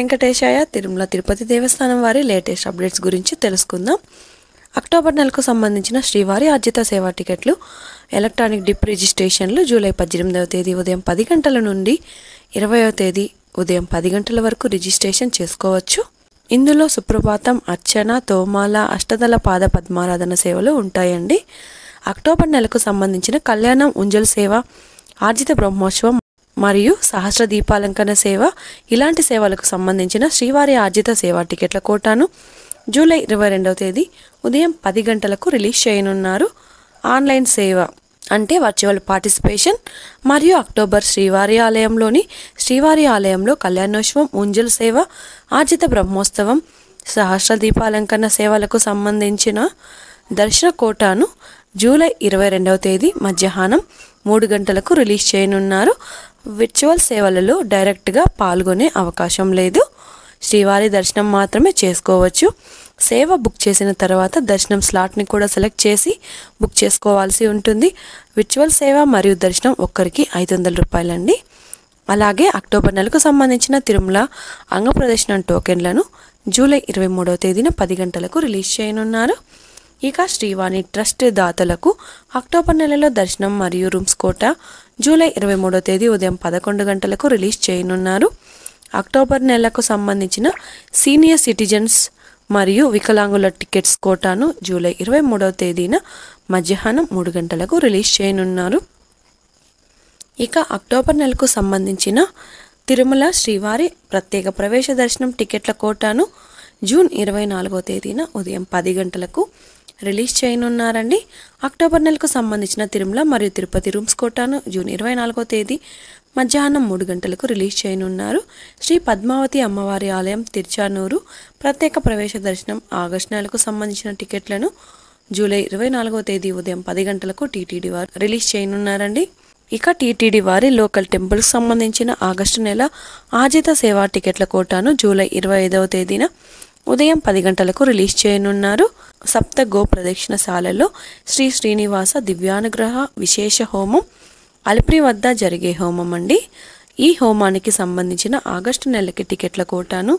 వెంకటేశాయ. తిరుమల తిరుపతి దేవస్థానం వారి latest updates గురించి తెలుసుకుందాం. అక్టోబర్ నెలకు సంబంధించిన శ్రీవారి ఆర్జిత సేవా టికెట్లు ఎలక్ట్రానిక్ డిప్ రిజిస్ట్రేషన్లు జూలై 18వ తేదీ ఉదయం 10 గంటల నుండి 20వ తేదీ ఉదయం 10 గంటల వరకు రిజిస్ట్రేషన్ చేసుకోవచ్చు. ఇందులో సుప్రభాతం, అర్చన, తోమాల, అష్టదళ పాద పద్మారాధన సేవలు ఉంటాయండి. అక్టోబర్ నెలకు సంబంధించిన కళ్యాణం, ఉంజల్ సేవ, ఆర్జిత బ్రహ్మోత్సవం మరియు సహస్ర దీపాలంకరణ సేవ ఇలాంటి సేవలకు సంబంధించిన శ్రీవారి ఆర్జిత సేవా టికెట్ల కోటాను జూలై 22వ తేదీ ఉదయం 10 గంటలకు రిలీజ్ చేయనున్నారు. ఆన్లైన్ సేవ అంటే వర్చువల్ పార్టిసిపేషన్ మరియు అక్టోబర్ శ్రీవారి ఆలయంలో కళ్యాణోత్సవం, ఉంజల్ సేవ, ఆర్జిత బ్రహ్మోత్సవం, సహస్ర దీపాలంకరణ సేవలకు సంబంధించిన దర్శన కోటాను జూలై 22వ తేదీ మధ్యాహ్నం 3 గంటలకు రిలీజ్ చేయనున్నారు. విర్చువల్ సేవలలో డైరెక్ట్గా పాల్గొనే అవకాశం లేదు. శ్రీవారి దర్శనం మాత్రమే చేసుకోవచ్చు. సేవ బుక్ చేసిన తర్వాత దర్శనం స్లాట్ని కూడా సెలెక్ట్ చేసి బుక్ చేసుకోవాల్సి ఉంటుంది. విర్చువల్ సేవ మరియు దర్శనం ఒక్కరికి 500 రూపాయలండి. అలాగే అక్టోబర్ నెలకు సంబంధించిన తిరుమల అంగప్రదర్శనం టోకెన్లను జూలై 23వ తేదీన 10 గంటలకు రిలీజ్ చేయనున్నారు. ఇక శ్రీవాణి ట్రస్ట్ దాతలకు అక్టోబర్ నెలలో దర్శనం మరియు రూమ్స్ కోటా జూలై 23వ తేదీ ఉదయం 11 గంటలకు రిలీజ్ చేయనున్నారు. అక్టోబర్ నెలకు సంబంధించిన సీనియర్ సిటిజన్స్ మరియు వికలాంగుల టికెట్స్ కోటాను జూలై 23వ తేదీన మధ్యాహ్నం 3 గంటలకు రిలీజ్ చేయనున్నారు. ఇక అక్టోబర్ నెలకు సంబంధించిన తిరుమల శ్రీవారి ప్రత్యేక ప్రవేశ దర్శనం టికెట్ల కోటాను జూన్ 24వ తేదీన ఉదయం 10 గంటలకు రిలీజ్ చేయనున్నారండి. అక్టోబర్ నెలకు సంబంధించిన తిరుమల మరియు తిరుపతి రూమ్స్ కోటాను జూన్ 24వ తేదీ మధ్యాహ్నం 3 గంటలకు రిలీజ్ చేయనున్నారు. శ్రీ పద్మావతి అమ్మవారి ఆలయం తిరుచానూరు ప్రత్యేక ప్రవేశ దర్శనం ఆగస్టు నెలకు సంబంధించిన టికెట్లను జూలై 24వ తేదీ ఉదయం 10 గంటలకు టీటీడీ వారు రిలీజ్ చేయనున్నారండి. ఇక టీటీడీ వారి లోకల్ టెంపుల్కి సంబంధించిన ఆగస్టు నెల ఆర్జిత సేవా టికెట్ల కోటాను జూలై 25వ తేదీన ఉదయం 10 గంటలకు రిలీజ్ చేయనున్నారు. సప్త గో ప్రదక్షిణశాలలో శ్రీ శ్రీనివాస దివ్యానుగ్రహ విశేష హోమం అలిపిరి వద్ద జరిగే హోమం అండి. ఈ హోమానికి సంబంధించిన ఆగస్టు నెలకి టికెట్ల కోటాను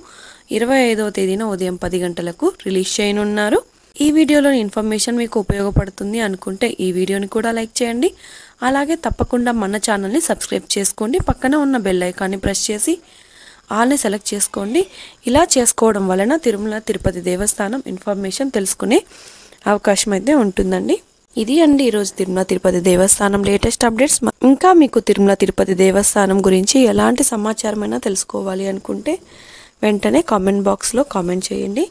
25వ తేదీన ఉదయం 10 గంటలకు రిలీజ్ చేయనున్నారు. ఈ వీడియోలోని ఇన్ఫర్మేషన్ మీకు ఉపయోగపడుతుంది అనుకుంటే ఈ వీడియోని కూడా లైక్ చేయండి. అలాగే తప్పకుండా మన ఛానల్ని సబ్స్క్రైబ్ చేసుకోండి. పక్కన ఉన్న బెల్ ఐకాన్ని ప్రెస్ చేసి ఆల్ని సెలెక్ట్ చేసుకోండి. ఇలా చేసుకోవడం వలన తిరుమల తిరుపతి దేవస్థానం ఇన్ఫర్మేషన్ తెలుసుకునే అవకాశం అయితే ఉంటుందండి. ఇది అండి ఈరోజు తిరుమల తిరుపతి దేవస్థానం లేటెస్ట్ అప్డేట్స్. ఇంకా మీకు తిరుమల తిరుపతి దేవస్థానం గురించి ఎలాంటి సమాచారమైనా తెలుసుకోవాలి అనుకుంటే వెంటనే కామెంట్ బాక్స్లో కామెంట్ చేయండి.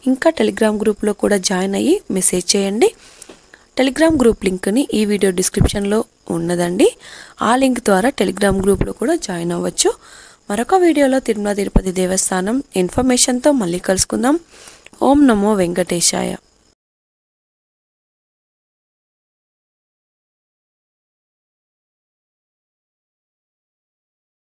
ఇంకా టెలిగ్రామ్ గ్రూప్లో కూడా జాయిన్ అయ్యి మెసేజ్ చేయండి. టెలిగ్రామ్ గ్రూప్ లింక్ని ఈ వీడియో డిస్క్రిప్షన్లో ఉన్నదండి. ఆ లింక్ ద్వారా టెలిగ్రామ్ గ్రూప్లో కూడా జాయిన్ అవ్వచ్చు. మరొక వీడియోలో తిరుమల తిరుపతి దేవస్థానం ఇన్ఫర్మేషన్తో మళ్ళీ కలుసుకుందాం. ఓం నమో వెంకటేశాయ.